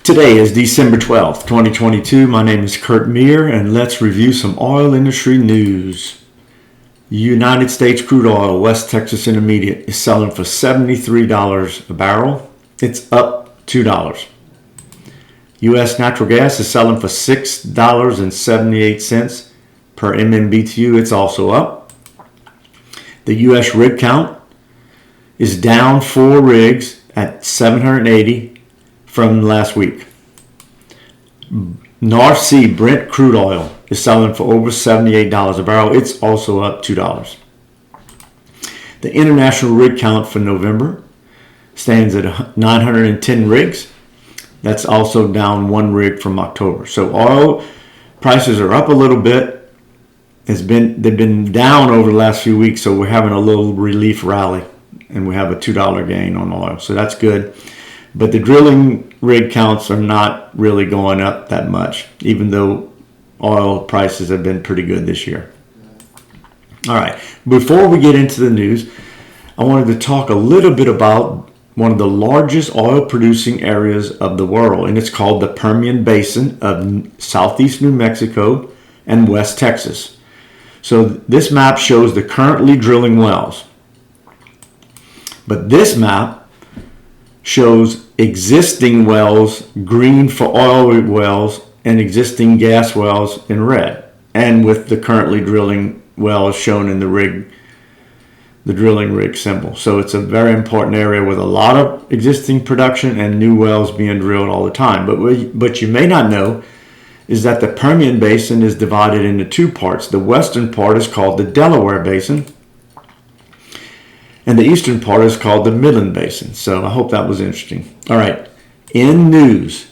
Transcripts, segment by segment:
Today is December 12th, 2022. My name is Kurt Meir, and let's review some oil industry news. United States crude oil, West Texas Intermediate, is selling for $73 a barrel. It's up $2. U.S. natural gas is selling for $6.78 per MMBTU. It's also up. The U.S. rig count is down 4 rigs at 780 from last week. North Sea Brent crude oil is selling for over $78 a barrel. It's also up $2. The international rig count for November stands at 910 rigs. That's also down 1 rig from October. So oil prices are up a little bit. They've been down over the last few weeks, so we're having a little relief rally, and we have a $2 gain on oil. So that's good. But the drilling rig counts are not really going up that much, even though oil prices have been pretty good this year. All right, before we get into the news, I wanted to talk a little bit about one of the largest oil producing areas of the world, and it's called the Permian Basin of southeast New Mexico and West Texas. So this map shows the currently drilling wells. But this map shows existing wells, green for oil wells, and existing gas wells in red, and with the currently drilling wells shown in the drilling rig symbol. So it's a very important area with a lot of existing production and new wells being drilled all the time. But you may not know is that the Permian Basin is divided into 2 parts. The western part is called the Delaware Basin, and the eastern part is called the Midland Basin. So I hope that was interesting. All right, in news,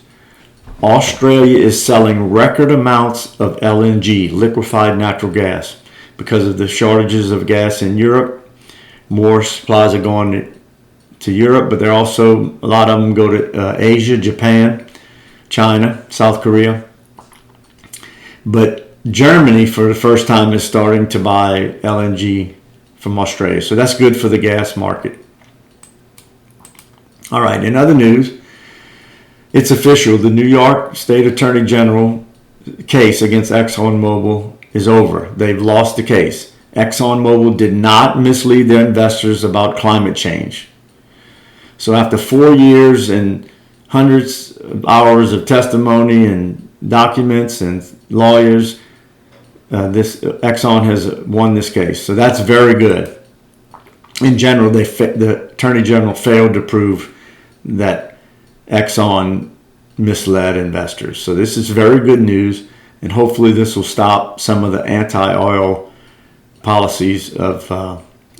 Australia is selling record amounts of LNG, liquefied natural gas, because of the shortages of gas in Europe. More supplies are going to Europe, but they're also, a lot of them go to Asia, Japan, China, South Korea. But Germany, for the first time, is starting to buy LNG from Australia. So that's good for the gas market. All right, in other news, it's official. The New York State Attorney General case against ExxonMobil is over. They've lost the case. ExxonMobil did not mislead their investors about climate change. So after 4 years and hundreds of hours of testimony and documents and lawyers, this Exxon has won this case. So that's very good. In general, the Attorney General failed to prove that Exxon misled investors. So this is very good news, and hopefully this will stop some of the anti-oil policies of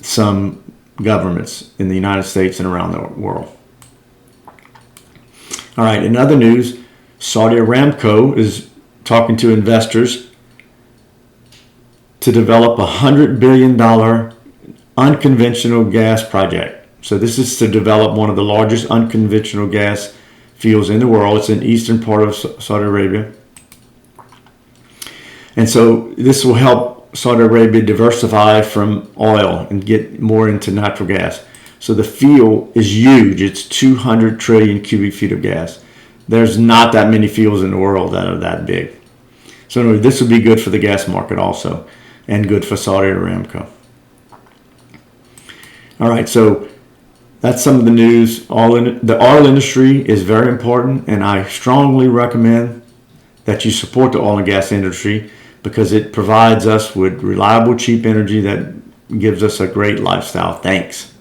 some governments in the United States and around the world. All right, in other news, Saudi Aramco is talking to investors to develop a $100 billion unconventional gas project. So this is to develop one of the largest unconventional gas fields in the world. It's in the eastern part of Saudi Arabia. And so this will help Saudi Arabia diversify from oil and get more into natural gas. So the field is huge. It's 200 trillion cubic feet of gas. There's not that many fields in the world that are that big. So anyway, this will be good for the gas market also, and good for Saudi Aramco. All right, so that's some of the news. The oil industry is very important, and I strongly recommend that you support the oil and gas industry because it provides us with reliable, cheap energy that gives us a great lifestyle. Thanks.